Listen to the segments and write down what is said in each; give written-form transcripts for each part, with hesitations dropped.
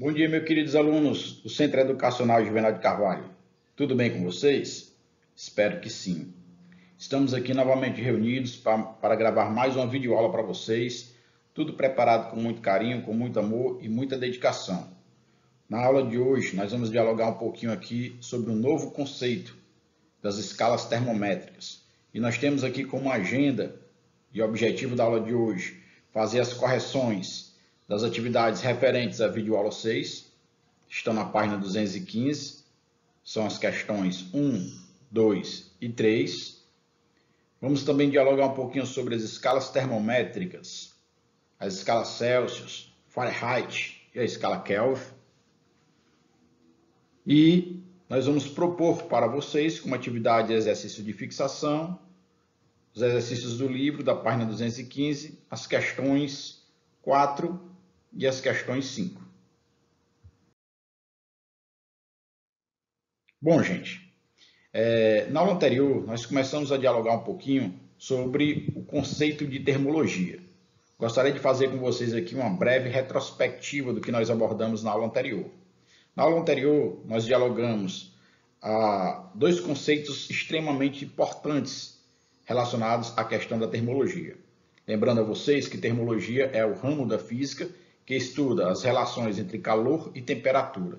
Bom dia, meus queridos alunos do Centro Educacional Juvenal de Carvalho. Tudo bem com vocês? Espero que sim. Estamos aqui novamente reunidos para gravar mais uma videoaula para vocês, tudo preparado com muito carinho, com muito amor e muita dedicação. Na aula de hoje, nós vamos dialogar um pouquinho aqui sobre um novo conceito das escalas termométricas. E nós temos aqui como agenda e objetivo da aula de hoje fazer as correções das atividades referentes à videoaula 6, estão na página 215, são as questões 1, 2 e 3. Vamos também dialogar um pouquinho sobre as escalas termométricas, as escalas Celsius, Fahrenheit e a escala Kelvin. E nós vamos propor para vocês, como atividade de exercício de fixação, os exercícios do livro, da página 215, as questões 4 e as questões 5. Bom, gente, na aula anterior nós começamos a dialogar um pouquinho sobre o conceito de termologia. Gostaria de fazer com vocês aqui uma breve retrospectiva do que nós abordamos na aula anterior. Na aula anterior nós dialogamos dois conceitos extremamente importantes relacionados à questão da termologia. Lembrando a vocês que termologia é o ramo da física que estuda as relações entre calor e temperatura.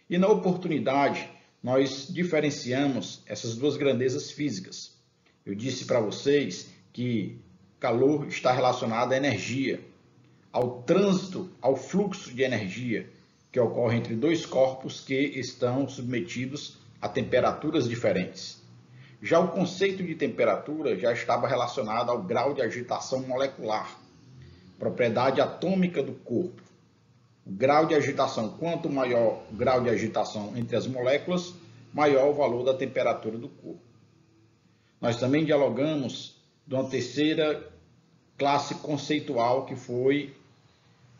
E na oportunidade, nós diferenciamos essas duas grandezas físicas. Eu disse para vocês que calor está relacionado à energia, ao trânsito, ao fluxo de energia que ocorre entre dois corpos que estão submetidos a temperaturas diferentes. Já o conceito de temperatura já estava relacionado ao grau de agitação molecular, propriedade atômica do corpo. O grau de agitação, quanto maior o grau de agitação entre as moléculas, maior o valor da temperatura do corpo. Nós também dialogamos de uma terceira classe conceitual, que foi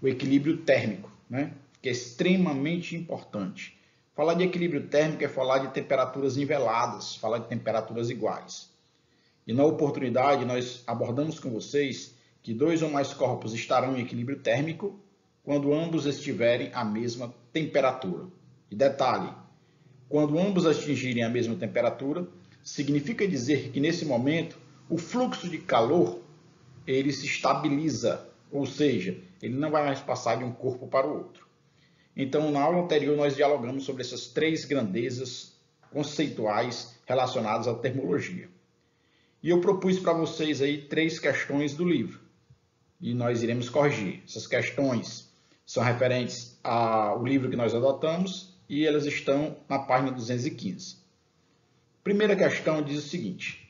o equilíbrio térmico, que é extremamente importante. Falar de equilíbrio térmico é falar de temperaturas niveladas, falar de temperaturas iguais. E na oportunidade nós abordamos com vocês que dois ou mais corpos estarão em equilíbrio térmico quando ambos estiverem à mesma temperatura. E detalhe, quando ambos atingirem a mesma temperatura, significa dizer que nesse momento o fluxo de calor ele se estabiliza, ou seja, ele não vai mais passar de um corpo para o outro. Então, na aula anterior nós dialogamos sobre essas três grandezas conceituais relacionadas à termologia. E eu propus para vocês aí 3 questões do livro. E nós iremos corrigir. Essas questões são referentes ao livro que nós adotamos e elas estão na página 215. Primeira questão diz o seguinte: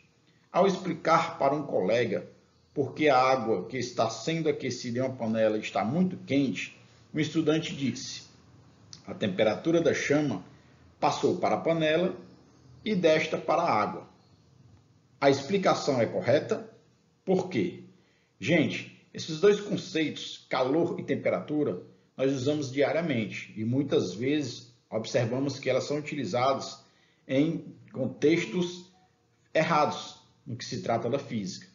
ao explicar para um colega por que a água que está sendo aquecida em uma panela está muito quente, um estudante disse: a temperatura da chama passou para a panela e desta para a água. A explicação é correta? Por quê? Gente, esses dois conceitos, calor e temperatura, nós usamos diariamente e muitas vezes observamos que elas são utilizadas em contextos errados no que se trata da física.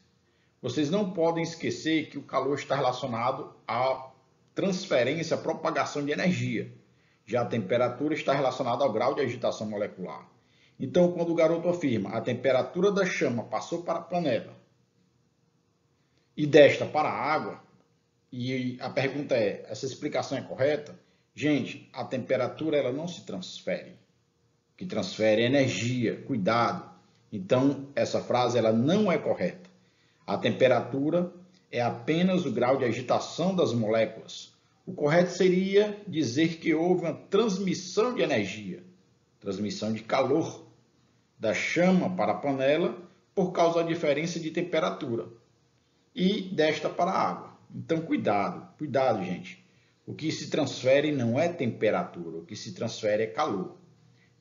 Vocês não podem esquecer que o calor está relacionado à transferência, à propagação de energia. Já a temperatura está relacionada ao grau de agitação molecular. Então, quando o garoto afirma a temperatura da chama passou para a panela e desta para a água, e a pergunta é, essa explicação é correta? Gente, a temperatura ela não se transfere. O que transfere é energia, cuidado. Então, essa frase ela não é correta. A temperatura é apenas o grau de agitação das moléculas. O correto seria dizer que houve uma transmissão de energia, transmissão de calor da chama para a panela por causa da diferença de temperatura e desta para a água. Então, cuidado, gente. O que se transfere não é temperatura, o que se transfere é calor.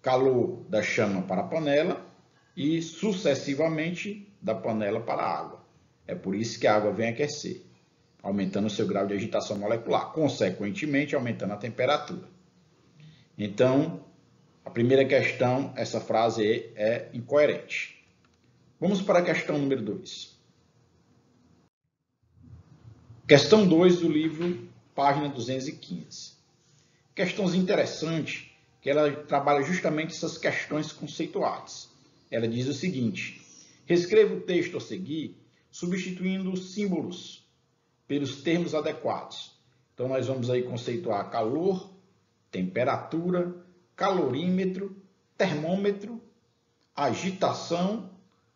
Calor da chama para a panela e, sucessivamente, da panela para a água. É por isso que a água vem aquecer, aumentando o seu grau de agitação molecular, consequentemente, aumentando a temperatura. Então, a primeira questão, essa frase é incoerente. Vamos para a questão número 2. Questão 2 do livro, página 215. Questãozinha interessante, que ela trabalha justamente essas questões conceituais. Ela diz o seguinte: reescreva o texto a seguir, substituindo os símbolos pelos termos adequados. Então, nós vamos aí conceituar calor, temperatura, calorímetro, termômetro, agitação,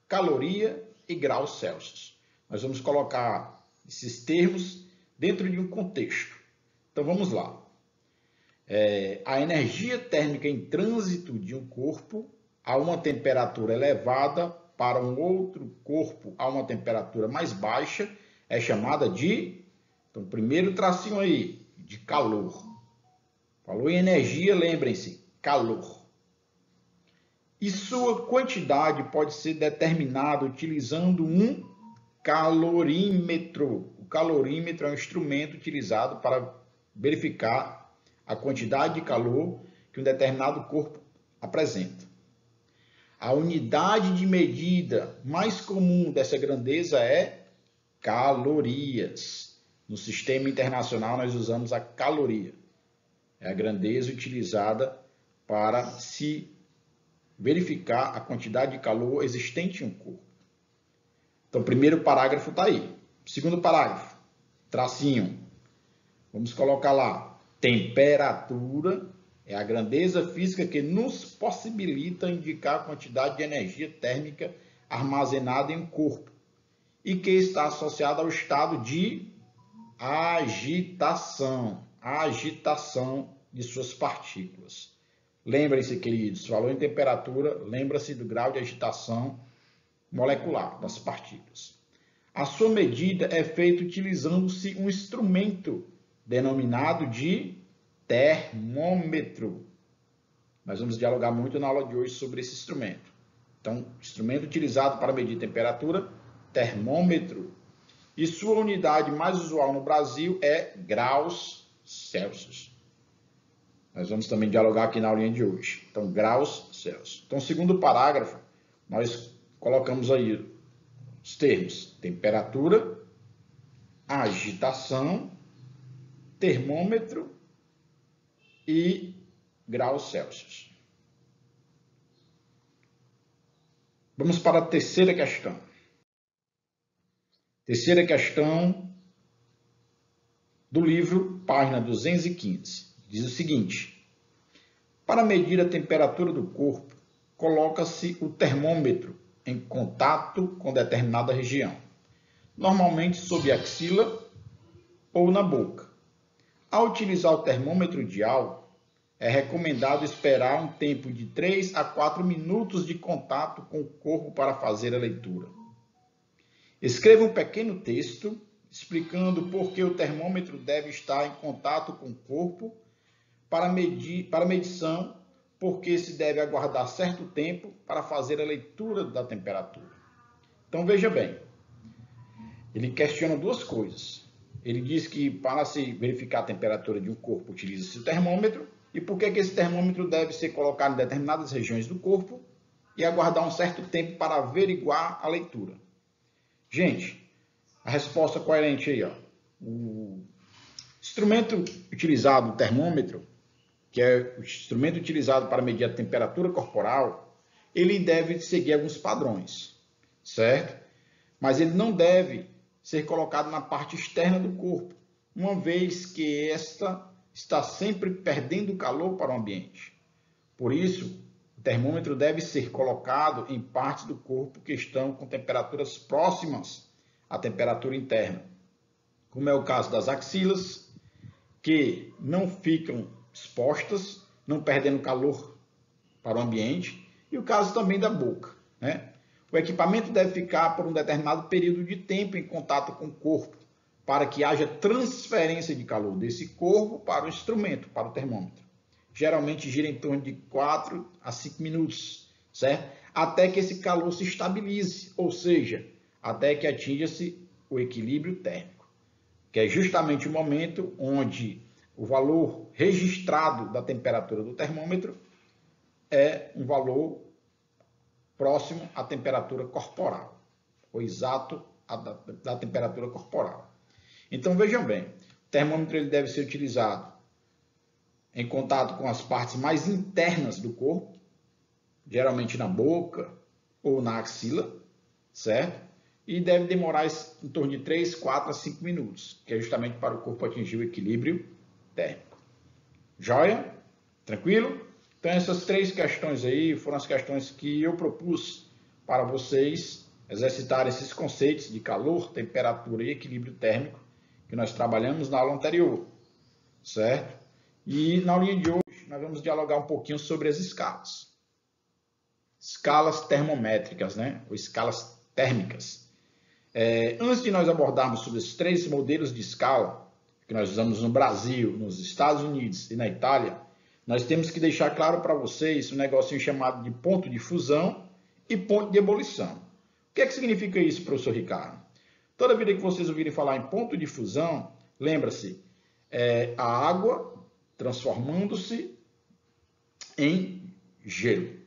caloria e graus Celsius. Nós vamos colocar esses termos dentro de um contexto. Então, vamos lá. A energia térmica em trânsito de um corpo a uma temperatura elevada para um outro corpo a uma temperatura mais baixa é chamada de, então, primeiro tracinho aí, de calor. Falou em energia, lembrem-se, calor. E sua quantidade pode ser determinada utilizando um calorímetro. O calorímetro é um instrumento utilizado para verificar a quantidade de calor que um determinado corpo apresenta. A unidade de medida mais comum dessa grandeza é calorias. No sistema internacional, nós usamos a caloria. É a grandeza utilizada para se verificar a quantidade de calor existente em um corpo. Então, o primeiro parágrafo está aí. Segundo parágrafo, tracinho. Vamos colocar lá. Temperatura é a grandeza física que nos possibilita indicar a quantidade de energia térmica armazenada em um corpo e que está associada ao estado de agitação de suas partículas. Lembrem-se, queridos, falou em temperatura, lembra-se do grau de agitação molecular das partículas. A sua medida é feita utilizando-se um instrumento denominado de termômetro. Nós vamos dialogar muito na aula de hoje sobre esse instrumento. Então, instrumento utilizado para medir temperatura, termômetro. E sua unidade mais usual no Brasil é graus Celsius. Nós vamos também dialogar aqui na aulinha de hoje. Então, graus Celsius. Então, segundo parágrafo, nós colocamos aí os termos temperatura, agitação, termômetro e graus Celsius. Vamos para a terceira questão. Terceira questão do livro, página 215. Diz o seguinte: para medir a temperatura do corpo, coloca-se o termômetro em contato com determinada região, normalmente sob a axila ou na boca. Ao utilizar o termômetro dial, é recomendado esperar um tempo de 3 a 4 minutos de contato com o corpo para fazer a leitura. Escreva um pequeno texto explicando por que o termômetro deve estar em contato com o corpo para medição, porque se deve aguardar certo tempo para fazer a leitura da temperatura. Então, veja bem, ele questiona duas coisas. Ele diz que para se verificar a temperatura de um corpo utiliza-se o termômetro, e por que esse termômetro deve ser colocado em determinadas regiões do corpo e aguardar um certo tempo para averiguar a leitura. Gente, a resposta coerente aí, ó. O instrumento utilizado, o termômetro, que é o instrumento utilizado para medir a temperatura corporal, ele deve seguir alguns padrões, certo? Mas ele não deve ser colocado na parte externa do corpo, uma vez que esta está sempre perdendo calor para o ambiente. Por isso, o termômetro deve ser colocado em partes do corpo que estão com temperaturas próximas à temperatura interna, como é o caso das axilas, que não ficam expostas, não perdendo calor para o ambiente, e o caso também da boca, né? O equipamento deve ficar por um determinado período de tempo em contato com o corpo, para que haja transferência de calor desse corpo para o instrumento, para o termômetro. Geralmente gira em torno de 4 a 5 minutos, certo? Até que esse calor se estabilize, ou seja, até que atinja-se o equilíbrio térmico, que é justamente o momento onde o valor registrado da temperatura do termômetro é um valor próximo à temperatura corporal, ou exato da temperatura corporal. Então, vejam bem, o termômetro ele deve ser utilizado em contato com as partes mais internas do corpo, geralmente na boca ou na axila, certo? E deve demorar em torno de 3, 4 a 5 minutos, que é justamente para o corpo atingir o equilíbrio térmico. Joia? Tranquilo? Então essas 3 questões aí foram as questões que eu propus para vocês exercitarem esses conceitos de calor, temperatura e equilíbrio térmico que nós trabalhamos na aula anterior, certo? E na aulinha de hoje nós vamos dialogar um pouquinho sobre as escalas. Escalas termométricas, né? Ou escalas térmicas. Antes de nós abordarmos sobre os 3 modelos de escala que nós usamos no Brasil, nos Estados Unidos e na Itália, nós temos que deixar claro para vocês um negocinho chamado de ponto de fusão e ponto de ebulição. O que é que significa isso, professor Ricardo? Toda vida que vocês ouvirem falar em ponto de fusão, lembra-se, a água transformando-se em gelo.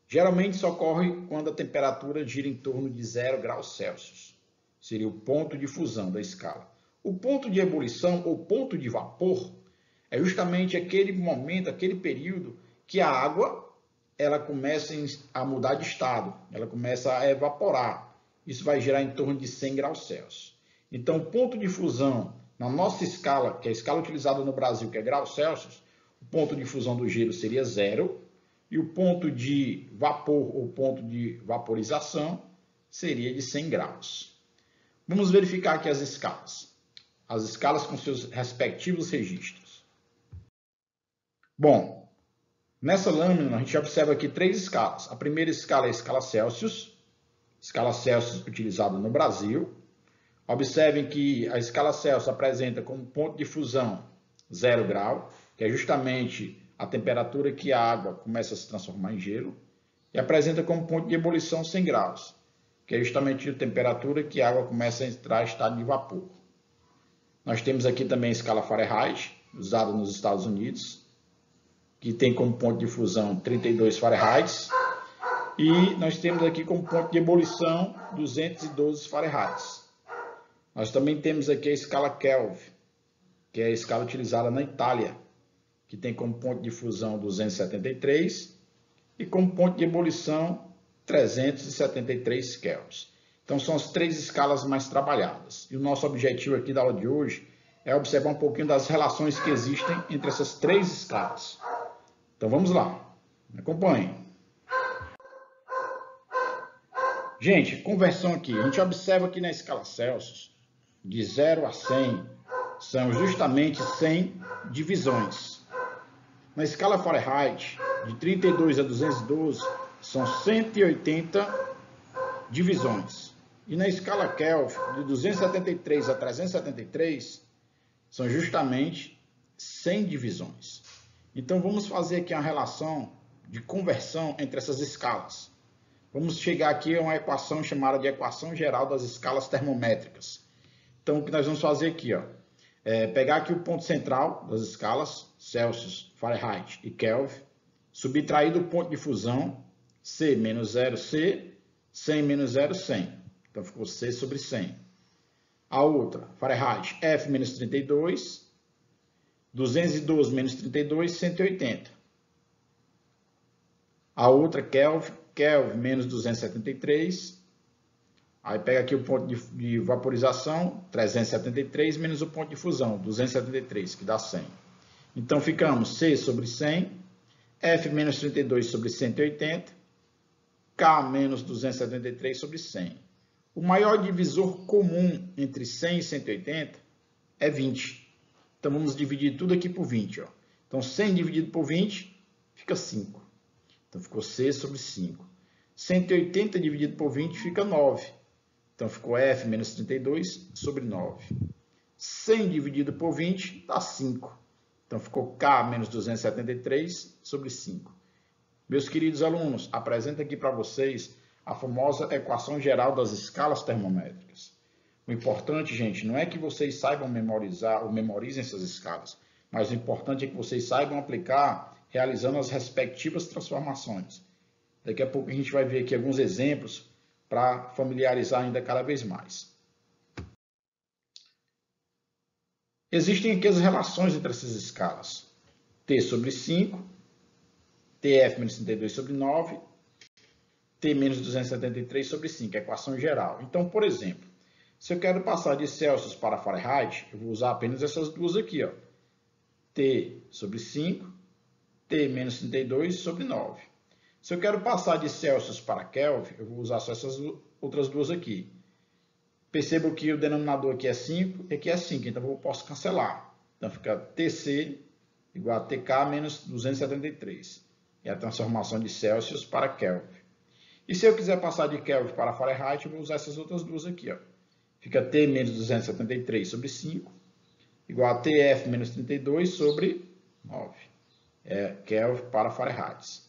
Geralmente isso ocorre quando a temperatura gira em torno de 0 graus Celsius. Seria o ponto de fusão da escala. O ponto de ebulição ou ponto de vapor é justamente aquele momento, aquele período que a água ela começa a mudar de estado, ela começa a evaporar. Isso vai girar em torno de 100 graus Celsius. Então, o ponto de fusão, na nossa escala, que é a escala utilizada no Brasil, que é graus Celsius, o ponto de fusão do gelo seria 0, e o ponto de vapor ou ponto de vaporização seria de 100 graus. Vamos verificar aqui as escalas com seus respectivos registros. Bom, nessa lâmina a gente observa aqui 3 escalas. A primeira escala é a escala Celsius utilizada no Brasil. Observem que a escala Celsius apresenta como ponto de fusão 0 grau, que é justamente a temperatura que a água começa a se transformar em gelo, e apresenta como ponto de ebulição 100 graus, que é justamente a temperatura que a água começa a entrar em estado de vapor. Nós temos aqui também a escala Fahrenheit, usada nos Estados Unidos, que tem como ponto de fusão 32 Fahrenheit, e nós temos aqui como ponto de ebulição 212 Fahrenheit. Nós também temos aqui a escala Kelvin, que é a escala utilizada na Itália, que tem como ponto de fusão 273 e como ponto de ebulição 373 Kelvin. Então são as 3 escalas mais trabalhadas. E o nosso objetivo aqui da aula de hoje é observar um pouquinho das relações que existem entre essas 3 escalas. Então vamos lá, me acompanhem. Gente, conversão aqui. A gente observa que na escala Celsius, de 0 a 100, são justamente 100 divisões. Na escala Fahrenheit, de 32 a 212, são 180 divisões. E na escala Kelvin, de 273 a 373, são justamente 100 divisões. Então, vamos fazer aqui uma relação de conversão entre essas escalas. Vamos chegar aqui a uma equação chamada de equação geral das escalas termométricas. Então, o que nós vamos fazer aqui, ó, pegar aqui o ponto central das escalas, Celsius, Fahrenheit e Kelvin, subtrair do ponto de fusão, C menos 0, C, 100 menos 0, 100. Então, ficou C sobre 100. A outra, Fahrenheit, F menos 32, 212 menos 32, 180. A outra, Kelvin menos 273. Aí pega aqui o ponto de vaporização, 373, menos o ponto de fusão, 273, que dá 100. Então, ficamos C sobre 100, F menos 32 sobre 180, K menos 273 sobre 100. O maior divisor comum entre 100 e 180 é 20. Então, vamos dividir tudo aqui por 20. Ó. Então, 100 dividido por 20 fica 5. Então, ficou C sobre 5. 180 dividido por 20 fica 9. Então, ficou F menos 32 sobre 9. 100 dividido por 20 dá 5. Então, ficou K menos 273 sobre 5. Meus queridos alunos, apresento aqui para vocês a famosa equação geral das escalas termométricas. O importante, gente, não é que vocês saibam memorizar ou memorizem essas escalas, mas o importante é que vocês saibam aplicar realizando as respectivas transformações. Daqui a pouco a gente vai ver aqui alguns exemplos para familiarizar ainda cada vez mais. Existem aqui as relações entre essas escalas. T sobre 5, TF menos 32 sobre 9, T menos 273 sobre 5, equação geral. Então, por exemplo, se eu quero passar de Celsius para Fahrenheit, eu vou usar apenas essas duas aqui, ó. T sobre 5, T menos 32 sobre 9. Se eu quero passar de Celsius para Kelvin, eu vou usar só essas outras duas aqui. Percebo que o denominador aqui é 5 e aqui é 5, então eu posso cancelar. Então fica TC igual a TK menos 273. É a transformação de Celsius para Kelvin. E se eu quiser passar de Kelvin para Fahrenheit, eu vou usar essas outras duas aqui, ó. Fica T menos 273 sobre 5 igual a TF menos 32 sobre 9. É Kelvin para Fahrenheit.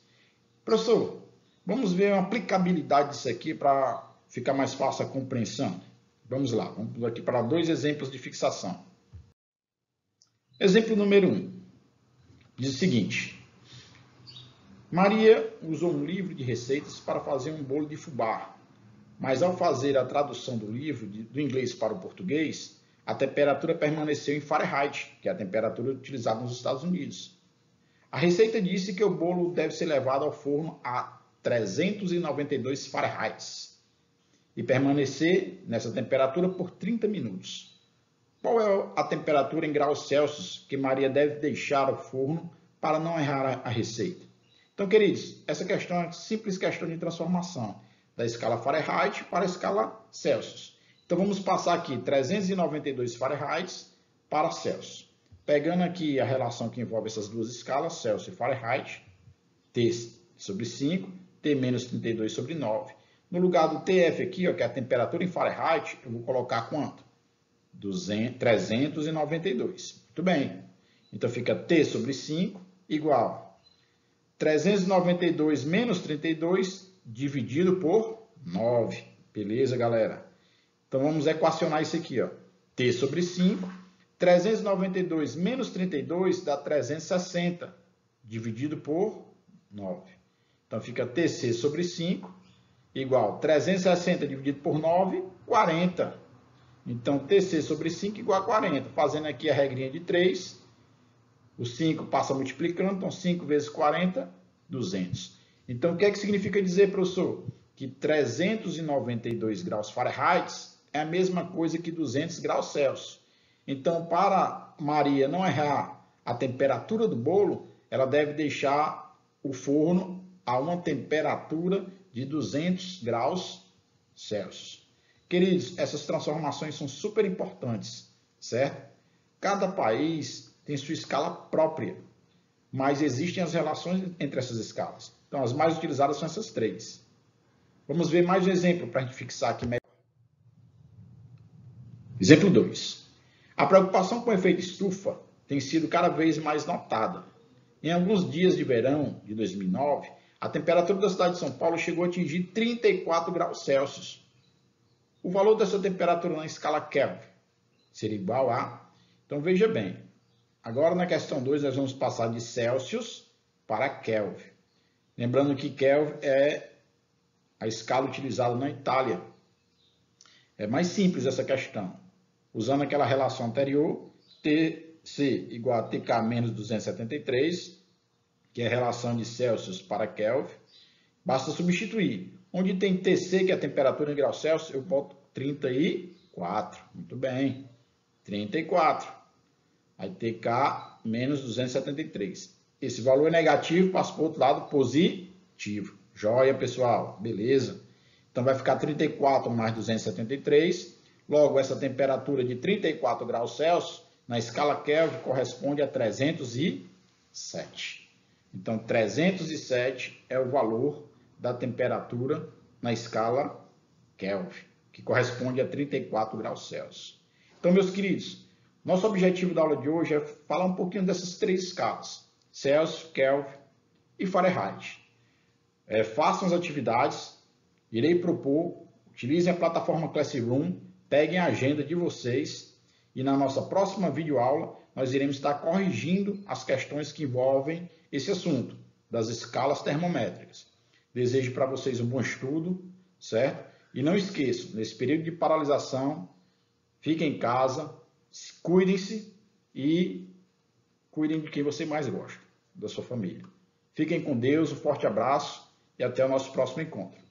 Professor, vamos ver a aplicabilidade disso aqui para ficar mais fácil a compreensão. Vamos lá, vamos aqui para dois exemplos de fixação. Exemplo número 1. Diz o seguinte. Maria usou um livro de receitas para fazer um bolo de fubá, mas ao fazer a tradução do livro do inglês para o português, a temperatura permaneceu em Fahrenheit, que é a temperatura utilizada nos Estados Unidos. A receita disse que o bolo deve ser levado ao forno a 392 Fahrenheit e permanecer nessa temperatura por 30 minutos. Qual é a temperatura em graus Celsius que Maria deve deixar o forno para não errar a receita? Então, queridos, essa questão é uma simples questão de transformação da escala Fahrenheit para a escala Celsius. Então, vamos passar aqui 392 Fahrenheit para Celsius. Pegando aqui a relação que envolve essas duas escalas, Celsius e Fahrenheit, T sobre 5, T menos 32 sobre 9. No lugar do TF aqui, ó, que é a temperatura em Fahrenheit, eu vou colocar quanto? 392. Muito bem. Então, fica T sobre 5 igual 392 menos 32 dividido por 9. Beleza, galera? Então, vamos equacionar isso aqui, ó. T sobre 5. 392 menos 32 dá 360, dividido por 9. Então, fica TC sobre 5 igual 360 dividido por 9, 40. Então, TC sobre 5 igual a 40. Fazendo aqui a regrinha de 3, o 5 passa multiplicando, então 5 vezes 40, 200. Então, o que é que significa dizer, professor? Que 392 graus Fahrenheit é a mesma coisa que 200 graus Celsius. Então, para Maria não errar a temperatura do bolo, ela deve deixar o forno a uma temperatura de 200 graus Celsius. Queridos, essas transformações são super importantes, certo? Cada país tem sua escala própria, mas existem as relações entre essas escalas. Então, as mais utilizadas são essas três. Vamos ver mais um exemplo para a gente fixar aqui melhor. Exemplo 2. A preocupação com o efeito estufa tem sido cada vez mais notada. Em alguns dias de verão de 2009, a temperatura da cidade de São Paulo chegou a atingir 34 graus Celsius. O valor dessa temperatura na escala Kelvin seria igual a... Então, veja bem. Agora, na questão 2, nós vamos passar de Celsius para Kelvin. Lembrando que Kelvin é a escala utilizada na Itália. É mais simples essa questão. Usando aquela relação anterior, TC igual a TK menos 273, que é a relação de Celsius para Kelvin, basta substituir. Onde tem TC, que é a temperatura em graus Celsius, eu boto 34. Muito bem. 34. Aí TK menos 273. Esse valor é negativo, passa para o outro lado positivo. Joia, pessoal. Beleza. Então, vai ficar 34 mais 273. Logo, essa temperatura de 34 graus Celsius, na escala Kelvin, corresponde a 307. Então, 307 é o valor da temperatura na escala Kelvin, que corresponde a 34 graus Celsius. Então, meus queridos, nosso objetivo da aula de hoje é falar um pouquinho dessas três escalas, Celsius, Kelvin e Fahrenheit. Façam as atividades, irei propor, utilizem a plataforma Classroom, peguem a agenda de vocês e na nossa próxima videoaula nós iremos estar corrigindo as questões que envolvem esse assunto, das escalas termométricas. Desejo para vocês um bom estudo, certo? E não esqueçam, nesse período de paralisação, fiquem em casa, cuidem-se e cuidem de quem você mais gosta. da sua família. Fiquem com Deus, um forte abraço e até o nosso próximo encontro.